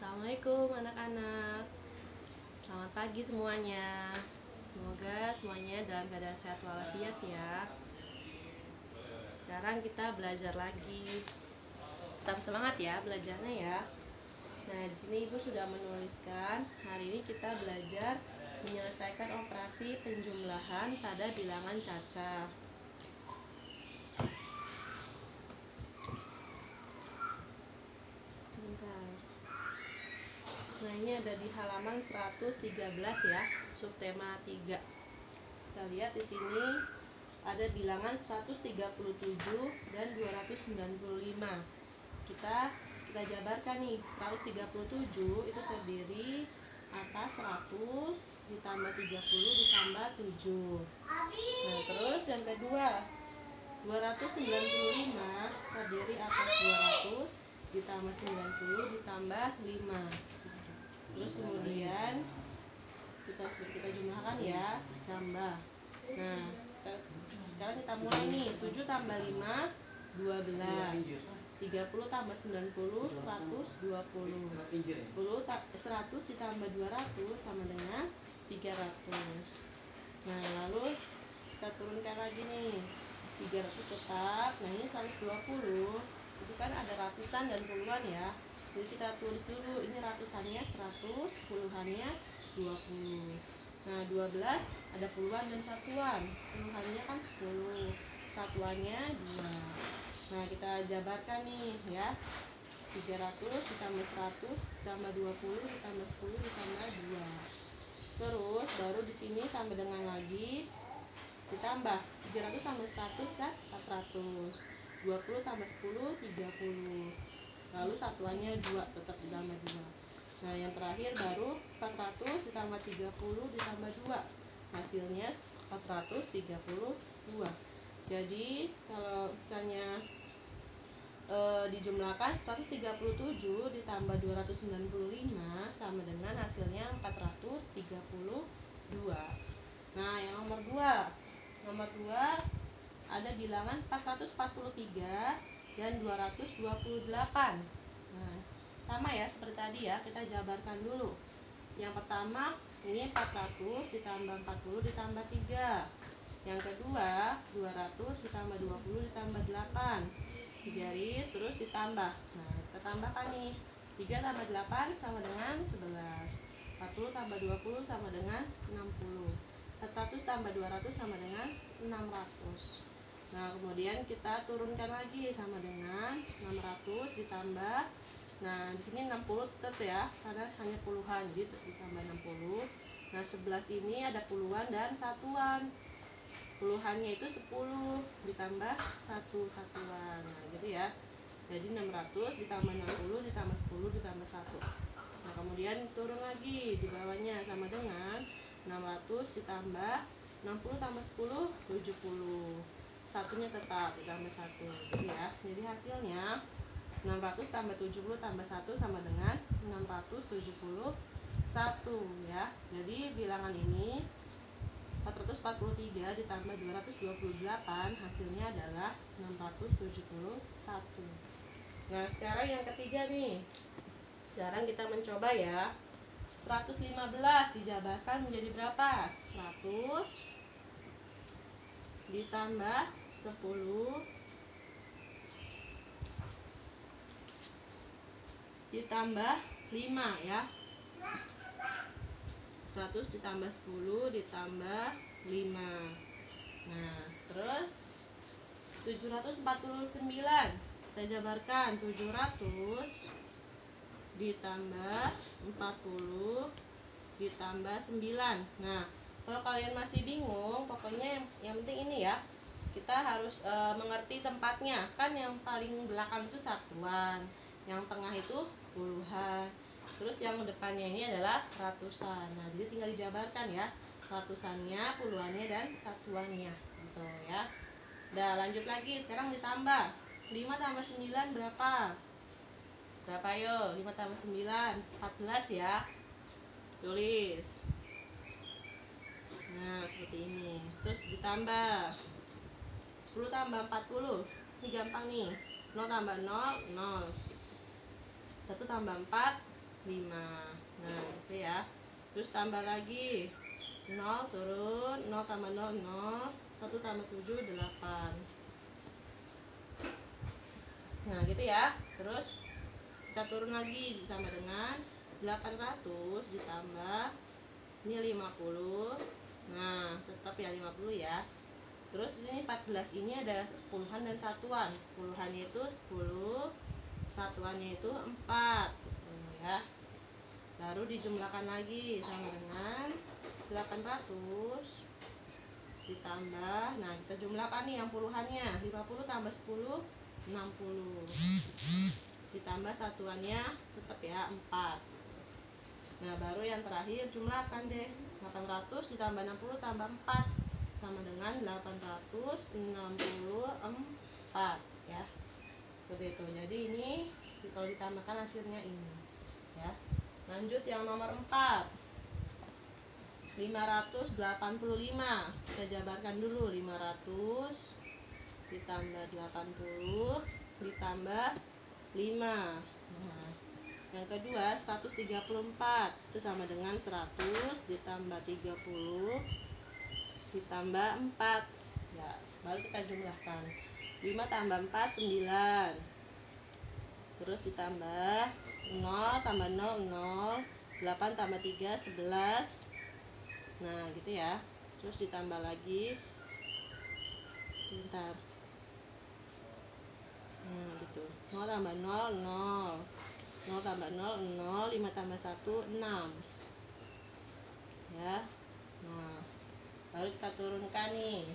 Assalamualaikum anak-anak. Selamat pagi semuanya. Semoga semuanya dalam keadaan sehat walafiat ya. Sekarang kita belajar lagi. Tetap semangat ya belajarnya ya. Nah, di sini Ibu sudah menuliskan hari ini kita belajar menyelesaikan operasi penjumlahan pada bilangan caca. Sebentar. Nah, ini ada di halaman 113 ya, subtema 3. Kita lihat di sini ada bilangan 137 dan 295. Kita jabarkan nih. 137 itu terdiri atas 100 ditambah 30 ditambah 7. Nah, terus yang kedua 295 terdiri atas 200 ditambah 90 ditambah 5. Terus kemudian kita jumlahkan ya, tambah. Nah, sekarang kita mulai nih. 7 tambah 5 12. 30 tambah 90 120. 100 ditambah 200 sama dengan 300. Nah, lalu kita turunkan lagi nih. 300 tetap. Nah, ini 120. Itu kan ada ratusan dan puluhan ya. Jadi kita tulis dulu, ini ratusannya 100, puluhannya 20. Nah, 12 ada puluhan dan satuan. Puluhannya kan 10, satuannya 2. Nah, kita jabarkan nih ya. 300 ditambah 100 ditambah 20 ditambah 10 ditambah 2. Terus baru di sini sampai dengan lagi ditambah 300 tambah 100 kan 400. 20 tambah 10 30. Lalu satuannya 2, tetap ditambah 2. Nah, yang terakhir baru 400 ditambah 30 ditambah 2. Hasilnya 432. Jadi kalau misalnya dijumlahkan 137 ditambah 295 sama dengan hasilnya 432. Nah, yang nomor 2. Nomor 2 ada bilangan 443 dan 228. Nah, sama ya seperti tadi ya, kita jabarkan dulu. Yang pertama ini 400 ditambah 40 ditambah 3. Yang kedua 200 ditambah 20 ditambah 8. Digaris terus ditambah. Nah, kita tambahkan nih. 3 tambah 8 sama dengan 11. 40 tambah 20 sama dengan 60. 400 tambah 200 sama dengan 600. Nah, kemudian kita turunkan lagi sama dengan 600 ditambah. Nah, di sini 60 tetap ya, karena hanya puluhan, jadi ditambah 60. Nah, 11 ini ada puluhan dan satuan. Puluhannya itu 10 ditambah 1 satuan. Nah, gitu ya. Jadi 600 ditambah 60 ditambah 10 ditambah 1. Nah, kemudian turun lagi di bawahnya sama dengan 600 ditambah 60 tambah 10 70. Satunya tetap ditambah 1. Gitu ya. Jadi hasilnya 600 tambah 70 tambah 1 sama dengan 671 ya. Jadi bilangan ini 443 ditambah 228 hasilnya adalah 671. Nah, sekarang yang ketiga nih. Sekarang kita mencoba ya. 115 dijabarkan menjadi berapa? 100 ditambah 10 ditambah 5 ya. 100 ditambah 10 ditambah 5. Nah, terus 749 kita jabarkan. 700 ditambah 40 ditambah 9. Nah, kalau kalian masih bingung, pokoknya yang penting ini ya, kita harus mengerti tempatnya. Kan yang paling belakang itu satuan, yang tengah itu puluhan, terus yang depannya ini adalah ratusan. Nah, jadi tinggal dijabarkan ya, ratusannya, puluhannya, dan satuannya gitu ya. Udah, lanjut lagi. Sekarang ditambah. 5 tambah 9 berapa? Berapa yo? 5 tambah 9 14 ya. Tulis. Nah, seperti ini. Terus ditambah 10 tambah 40. Ini gampang nih. 0 tambah 0 0. 1 tambah 4 Nah gitu ya. Terus tambah lagi 0 turun, 0 tambah 0 0, 1 tambah 7 8. Nah gitu ya. Terus kita turun lagi sama dengan 800 ditambah ini 50. Nah tetap ya 50 ya. Terus ini 14 ini ada puluhan dan satuan. Puluhannya itu 10, satuannya itu 4 gitu ya. Baru dijumlahkan lagi sama dengan 800 ditambah, nah kita jumlahkan nih yang puluhannya, 50 tambah 10 60 ditambah satuannya tetap ya 4. Nah baru yang terakhir jumlahkan deh, 800 ditambah 60 tambah 4 sama dengan 864 ya, seperti itu. Jadi ini kalau ditambahkan hasilnya ini ya. Lanjut yang nomor 4, 585. Kita jabarkan dulu, 500 ditambah 80 ditambah 5. Nah, yang kedua 134 itu sama dengan 100 ditambah 30 ditambah 4 ya. Baru kita jumlahkan, 5 tambah 4 9, terus ditambah 0 tambah 0 0, 8 tambah 3 11. Nah gitu ya. Terus ditambah lagi, bentar, nah gitu, 0 tambah 0 0, 0 tambah 0 0, 5 tambah 1 6 ya. Nah baru kita turunkan nih,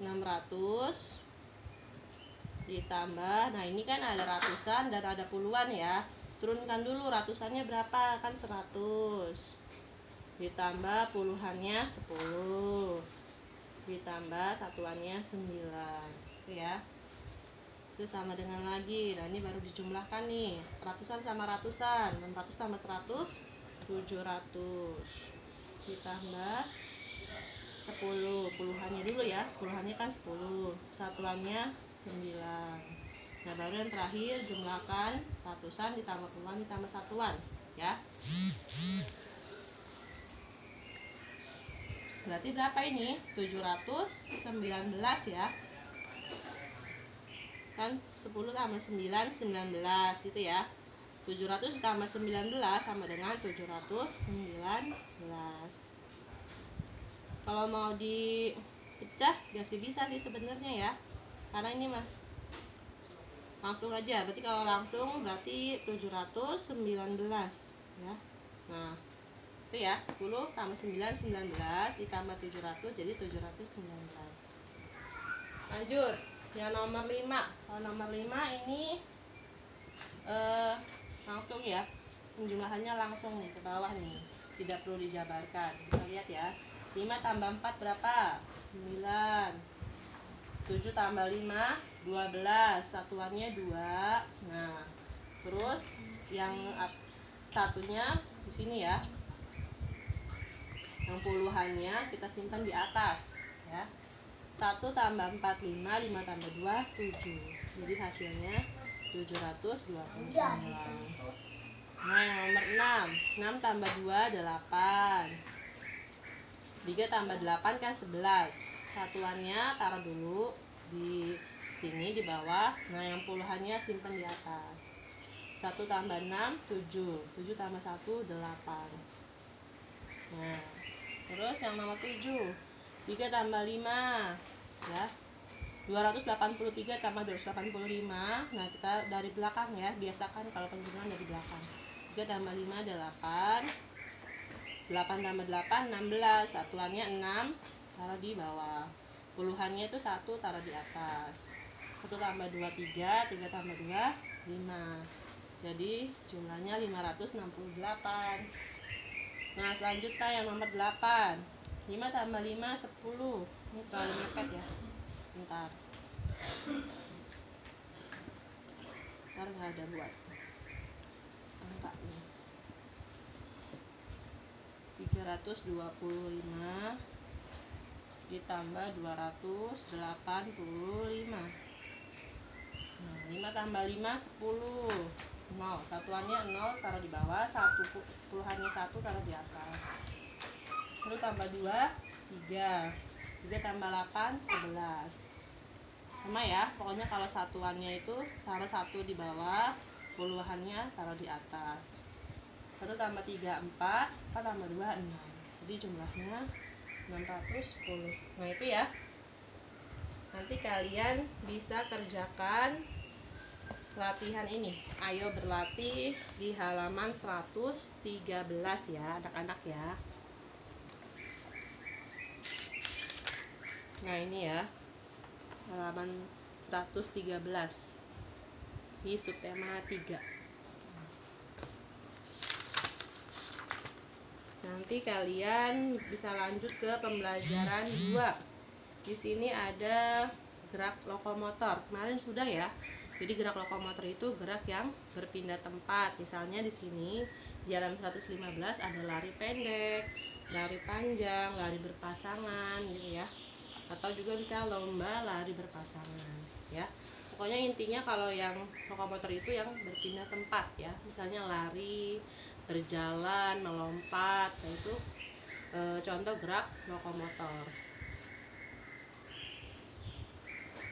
600 ditambah, nah ini kan ada ratusan dan ada puluhan ya. Turunkan dulu ratusannya berapa, kan 100 ditambah puluhannya 10 ditambah satuannya 9 itu ya. Itu sama dengan lagi, nah ini baru dijumlahkan nih, ratusan sama ratusan, 600 tambah 100 700 ditambah 10, puluhannya dulu ya, puluhannya kan 10, satuannya 9. Nah baru yang terakhir jumlahkan ratusan ditambah puluhan ditambah satuan ya. Berarti berapa ini? 719 ya. Kan 10 tambah 9 19 gitu ya. 700 ditambah 19 sama dengan 719. Kalau mau dipecah masih bisa sih sebenarnya ya. Karena ini mah langsung aja. Berarti kalau langsung berarti 719 ya. Nah, itu ya, 10 tambah 9 19 ditambah 700 jadi 719. Lanjut yang nomor 5. Kalau nomor 5 ini langsung ya, penjumlahannya langsung nih ke bawah nih, tidak perlu dijabarkan. Kita lihat ya, 5 tambah 4 berapa? 9. 7 tambah 5 12, satuannya 2. Nah terus yang satunya di sini ya, yang puluhannya kita simpan di atas ya. 1 tambah 4 5, 5 tambah 2 7, jadi hasilnya 729. Nah yang nomor 6, 6 tambah 2 8, 3 tambah 8 kan 11, satuannya taruh dulu di sini di bawah. Nah yang puluhannya simpan di atas. 1 tambah 6 7, 7 tambah 1 8. Nah terus yang nomor 7, 3 tambah 5 ya, 283 tambah 285. Nah kita dari belakang ya, biasakan kalau penjumlahan dari belakang. 3 tambah 5 8, 8 tambah 8 16, satuannya 6 taruh di bawah, puluhannya itu 1 taruh di atas. 1 tambah 2 3, 3 tambah 2 5, jadi jumlahnya 568. Nah selanjutnya yang nomor 8, 5 tambah 5 10. Ini terlalu mepet ya, bentar nggak ada buat angka nih. 325 ditambah 285. Nah 5 tambah 5 10, 0. Satuannya 0 taruh di bawah, 1 puluhannya 1 taruh di atas. 1 tambah 2, 3. 3 tambah 8, 11. Sama ya, pokoknya kalau satuannya itu taruh 1 di bawah, puluhannya taruh di atas. 1 tambah 3, 4. 4 tambah 2, 6. Jadi jumlahnya 610. Nah itu ya, nanti kalian bisa kerjakan latihan ini. Ayo berlatih di halaman 113 ya anak-anak ya. Nah ini ya, halaman 113 di subtema 3. Nanti kalian bisa lanjut ke pembelajaran 2. Di sini ada gerak lokomotor. Kemarin sudah ya. Jadi gerak lokomotor itu gerak yang berpindah tempat. Misalnya di sini di halaman 115 ada lari pendek, lari panjang, lari berpasangan gitu ya. Atau juga bisa lomba lari berpasangan ya. Pokoknya intinya kalau yang lokomotor itu yang berpindah tempat ya. Misalnya lari, berjalan, melompat, nah itu contoh gerak lokomotor.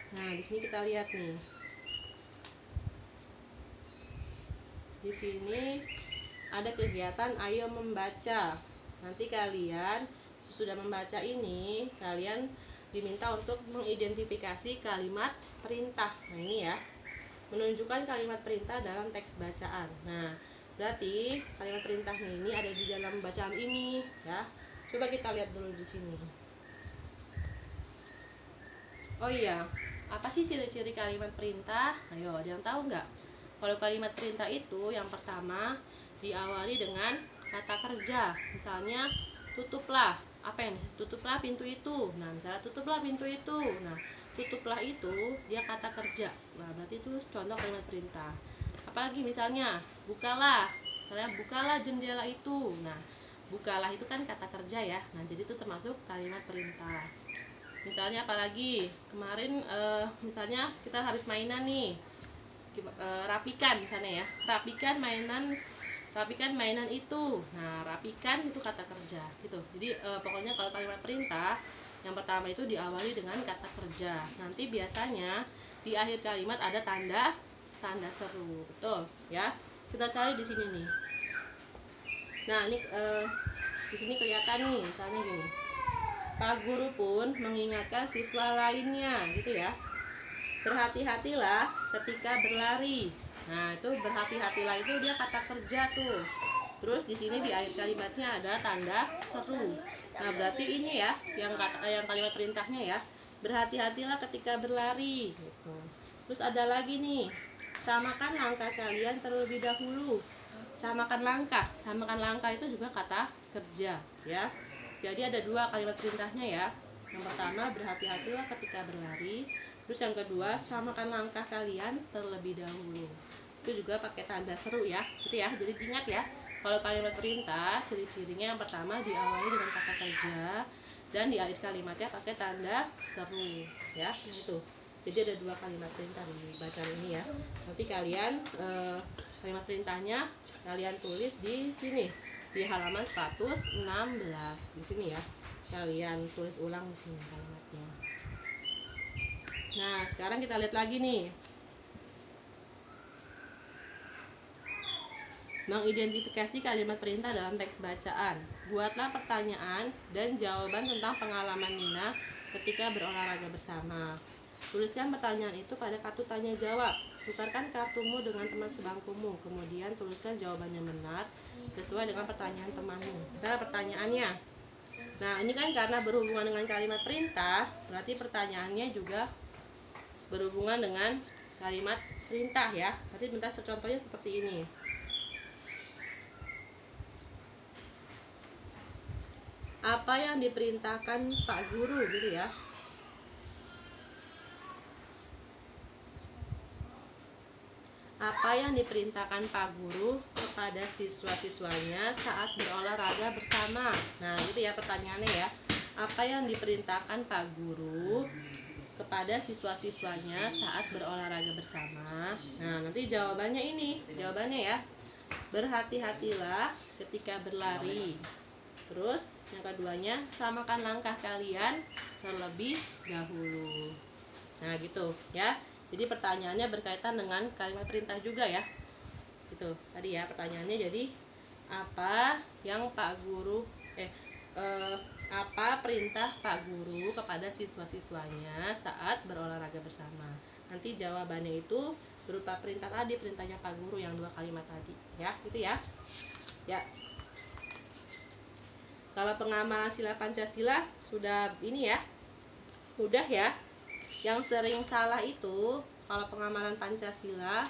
Nah, di sini kita lihat nih. Di sini ada kegiatan ayo membaca. Nanti kalian sudah membaca ini, kalian diminta untuk mengidentifikasi kalimat perintah. Nah, ini ya. Menunjukkan kalimat perintah dalam teks bacaan. Nah, berarti kalimat perintahnya ini ada di dalam bacaan ini ya. Coba kita lihat dulu di sini. Oh iya, apa sih ciri-ciri kalimat perintah? Ayo, ada yang tahu nggak? Kalau kalimat perintah itu yang pertama diawali dengan kata kerja. Misalnya tutuplah. Apa yang tutuplah pintu itu? Nah, misalnya tutuplah pintu itu. Nah, tutuplah itu dia kata kerja. Nah, berarti itu contoh kalimat perintah. Apalagi misalnya bukalah. Misalnya bukalah jendela itu. Nah, bukalah itu kan kata kerja ya. Nah, jadi itu termasuk kalimat perintah. Misalnya apalagi kemarin misalnya kita habis mainan nih. Rapikan misalnya ya. Rapikan mainan itu. Nah, rapikan itu kata kerja gitu. Jadi pokoknya kalau kalimat perintah yang pertama itu diawali dengan kata kerja. Nanti biasanya di akhir kalimat ada tanda seru. Betul ya. Kita cari di sini nih. Nah, ini di sini kelihatan nih, misalnya gini. Pak guru pun mengingatkan siswa lainnya gitu ya. Berhati-hatilah ketika berlari. Nah, itu berhati-hatilah itu dia kata kerja tuh. Terus di sini di akhir kalimatnya ada tanda seru. Nah, berarti ini ya yang kalimat perintahnya ya. Berhati-hatilah ketika berlari gitu. Terus ada lagi nih. Samakan langkah kalian terlebih dahulu. Samakan langkah itu juga kata kerja ya. Jadi ada dua kalimat perintahnya ya. Yang pertama berhati-hatilah ketika berlari. Terus yang kedua, samakan langkah kalian terlebih dahulu. Itu juga pakai tanda seru ya, gitu ya. Jadi ingat ya, kalau kalimat perintah, ciri-cirinya yang pertama diawali dengan kata kerja dan di akhir kalimatnya pakai tanda seru, ya. Nah, itu. Jadi ada dua kalimat perintah di bacaan ini ya. Nanti kalian kalimat perintahnya kalian tulis di sini di halaman 116 di sini ya. Kalian tulis ulang di sini kalimatnya. Nah, sekarang kita lihat lagi nih. Mengidentifikasi kalimat perintah dalam teks bacaan. Buatlah pertanyaan dan jawaban tentang pengalaman Nina ketika berolahraga bersama. Tuliskan pertanyaan itu pada kartu tanya jawab. Tukarkan kartumu dengan teman sebangkumu. Kemudian tuliskan jawaban yang benar sesuai dengan pertanyaan temanmu. Misalnya pertanyaannya. Nah, ini kan karena berhubungan dengan kalimat perintah, berarti pertanyaannya juga berhubungan dengan kalimat perintah ya. Nanti minta contohnya seperti ini. Apa yang diperintahkan Pak Guru gitu ya. Apa yang diperintahkan Pak Guru kepada siswa-siswanya saat berolahraga bersama. Nah, gitu ya pertanyaannya ya. Apa yang diperintahkan Pak Guru kepada siswa-siswanya saat berolahraga bersama. Nah, nanti jawabannya ini, jawabannya ya. Berhati-hatilah ketika berlari. Terus yang keduanya, samakan langkah kalian terlebih dahulu. Nah, gitu ya. Jadi pertanyaannya berkaitan dengan kalimat perintah juga ya. Gitu. Tadi ya pertanyaannya, jadi apa yang Pak Guru apa perintah Pak Guru kepada siswa-siswanya saat berolahraga bersama. Nanti jawabannya itu berupa perintah tadi, perintahnya Pak Guru yang 2 kalimat tadi ya, gitu ya. Ya. Kalau pengamalan sila Pancasila sudah ini ya, mudah ya. Yang sering salah itu kalau pengamalan Pancasila,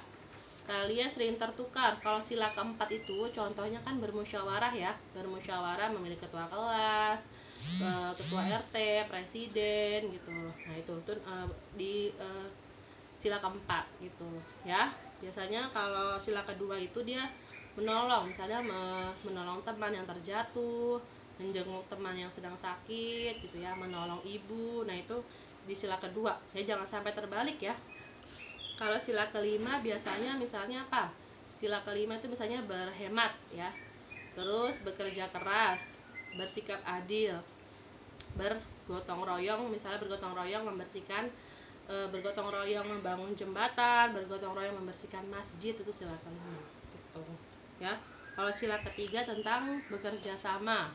kalian sering tertukar. Kalau sila keempat itu contohnya kan bermusyawarah ya, bermusyawarah memilih ketua kelas, ketua RT, presiden gitu. Nah itu di sila keempat gitu ya. Biasanya kalau sila kedua itu dia menolong, misalnya menolong teman yang terjatuh, menjenguk teman yang sedang sakit gitu ya, menolong ibu. Nah itu di sila kedua ya, jangan sampai terbalik ya. Kalau sila kelima biasanya misalnya apa? Sila kelima itu misalnya berhemat ya, terus bekerja keras, bersikap adil, bergotong royong, misalnya bergotong royong membersihkan, bergotong royong membangun jembatan, bergotong royong membersihkan masjid, itu sila kelima gitu ya. Kalau sila ketiga tentang bekerja sama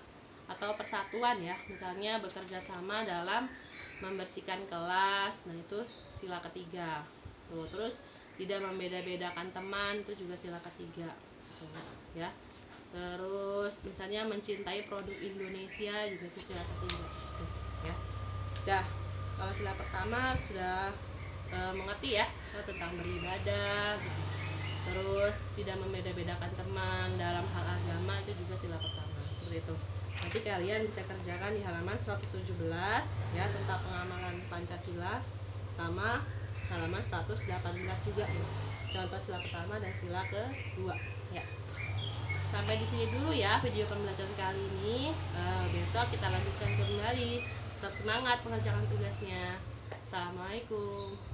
atau persatuan ya, misalnya bekerja sama dalam membersihkan kelas, nah itu sila ketiga. Tuh, terus tidak membeda-bedakan teman, itu juga sila ketiga tuh, ya. Terus misalnya mencintai produk Indonesia juga itu sila ketiga tuh, ya. Dah, kalau sila pertama sudah mengerti ya tentang beribadah gitu. Terus tidak membeda-bedakan teman dalam hal agama, itu juga sila pertama, seperti itu. Nanti kalian bisa kerjakan di halaman 117 ya, tentang pengamalan Pancasila, sama halaman 118 juga ya, contoh sila pertama dan sila kedua ya. Sampai di sini dulu ya video pembelajaran kali ini. Besok kita lanjutkan kembali. Tetap semangat pengerjaan tugasnya. Assalamualaikum.